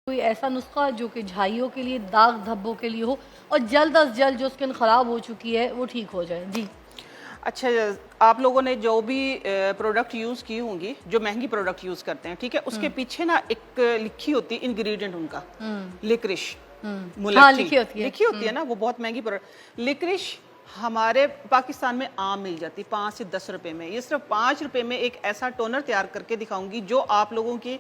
कोई ऐसा नुस्खा जो कि झाइयों के लिए, दाग धब्बों के लिए हो और जल्द अज जल्द जो स्किन ख़राब हो चुकी है वो ठीक हो जाए? जी। अच्छा, आप लोगों ने जो भी प्रोडक्ट यूज़ की होंगी, जो महंगी प्रोडक्ट यूज़ करते हैं, ठीक है, उसके पीछे ना एक लिखी होती है इंग्रेडिएंट उनका, लिक्रिश, हाँ, लिखी होती है ना, वो बहुत महंगी प्रोडक्ट। लिक्रिश हमारे पाकिस्तान में आम मिल जाती 5 से 10 रुपए में। ये सिर्फ 5 रुपए में एक ऐसा टोनर तैयार करके दिखाऊंगी जो आप लोगों की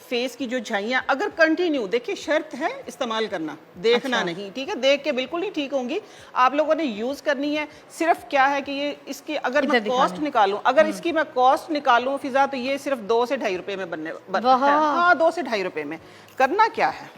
फेस की जो झाइयाँ, अगर कंटिन्यू, देखिए शर्त है इस्तेमाल करना, देखना अच्छा। नहीं, ठीक है, देख के बिल्कुल नहीं ठीक होंगी, आप लोगों ने यूज करनी है। सिर्फ क्या है कि ये इसकी अगर मैं कॉस्ट निकालूं, अगर इसकी मैं कॉस्ट निकालूं फिजा, तो ये सिर्फ 2 से 2.5 रुपए में बनने हाँ, 2 से 2.5 रुपए में। करना क्या है,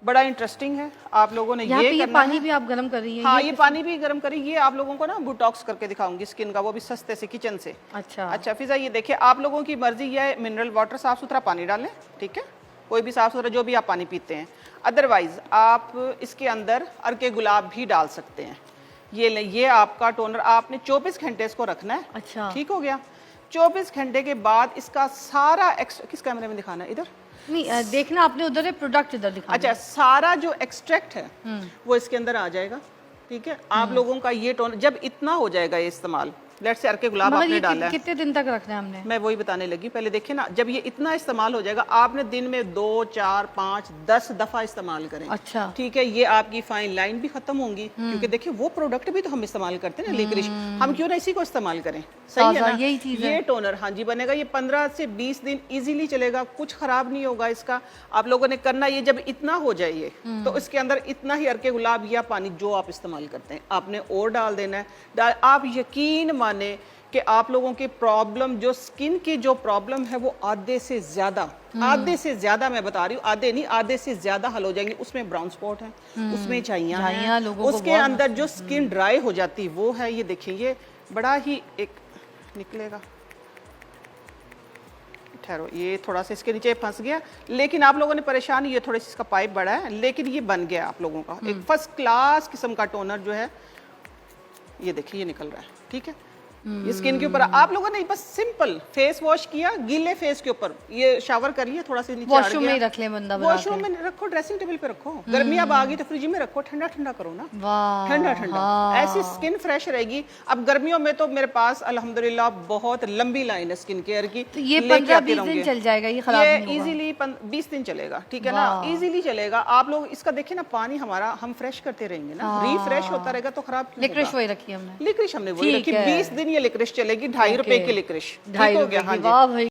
बड़ा इंटरेस्टिंग है। आप लोगों ने ये पानी भी आप गर्म कर रही हैं? हाँ, ये पानी भी गर्म करी। ये आप लोगों को ना बुटॉक्स करके दिखाऊंगी स्किन का, वो भी सस्ते से किचन से। अच्छा फिजा, ये देखिए, आप लोगों की मर्जी, ये मिनरल वाटर, साफ सुथरा पानी डालें, ठीक है, कोई भी साफ सुथरा, जो भी आप पानी पीते हैं। अदरवाइज आप इसके अंदर अर्के गुलाब भी डाल सकते हैं। ये आपका टोनर, आपने 24 घंटे इसको रखना है। अच्छा, ठीक हो गया। 24 घंटे के बाद इसका सारा किस कैमरे में दिखाना है? इधर नहीं, देखना आपने, उधर है प्रोडक्ट, इधर दिखाना। अच्छा, सारा जो एक्सट्रैक्ट है वो इसके अंदर आ जाएगा, ठीक है। आप लोगों का ये टोनर जब इतना हो जाएगा, ये इस्तेमाल, लेट्स से अर्के गुलाब आपने डाला है, कितने दिन तक रखना है हमने? मैं वही बताने लगी। पहले देखिए ना, जब ये इतना इस्तेमाल हो जाएगा, आपने दिन में 2, 4, 5, 10 दफा इस्तेमाल करें। अच्छा, ठीक है, ये आपकी फाइन लाइन भी खत्म होंगी, क्योंकि देखिए वो प्रोडक्ट भी तो हम इस्तेमाल करते हैं ना, लिक्रिश, हम क्यों ना इसी को इस्तेमाल करें? सही है ना, यही चीज ये टोनर हाँ जी बनेगा, ये 15 से 20 दिन इजीली चलेगा, कुछ खराब नहीं होगा इसका। आप लोगों ने करना, ये जब इतना हो जाए ये, तो इसके अंदर इतना ही अर्के गुलाब या पानी जो आप इस्तेमाल करते हैं आपने और डाल देना है। आप यकीन माने कि आप लोगों की प्रॉब्लम, जो स्किन की जो प्रॉब्लम है, वो आधे से ज्यादा मैं बता रही हूँ, आधे नहीं, आधे से ज्यादा हल हो जाएंगे। उसमें ब्राउन स्पॉट है, उसमें झाइयाँ हैं, उसके अंदर जो स्किन ड्राई हो जाती वो है। ये देखिए, ये बड़ा ही एक निकलेगा, ठहरो, ये थोड़ा सा इसके नीचे फंस गया, लेकिन आप लोगों ने परेशान, ये थोड़ा सा इसका पाइप बड़ा है, लेकिन ये बन गया आप लोगों का एक फर्स्ट क्लास किस्म का टोनर जो है। ये देखिए, ये निकल रहा है, ठीक है। ये स्किन के ऊपर आप लोगों ने बस सिंपल फेस वॉश किया, गीले फेस के ऊपर, ये शावर कर लिया, थोड़ा सा नीचे वॉशरूम में रख ले बंदा, वॉशरूम में रखो, ड्रेसिंग टेबल पे रखो। गर्मी अब आ गई तो फ्रिज में रखो, ठंडा ठंडा करो ना, ठंडा ठंडा, ऐसी स्किन फ्रेश रहेगी। अब गर्मियों में तो मेरे पास अल्हम्दुलिल्लाह बहुत लंबी लाइन है स्किन केयर की, तो ये 15-20 दिन चल जाएगा, ये खराब नहीं होगा? इजीली 20 दिन चलेगा, ठीक है ना, इजीली चलेगा। आप लोग इसका देखिए ना, पानी हमारा हम फ्रेश करते रहेंगे ना, रिफ्रेश होता रहेगा, तो खराब क्यों होगा? लिक्रिश वही रखी हमने, लिक्रिश हमने वही रखी, 20 दिन ये लिक्रिश चलेगी, 2.5 रुपए की लिक्रिश, ठीक हो गया। हाँ जी।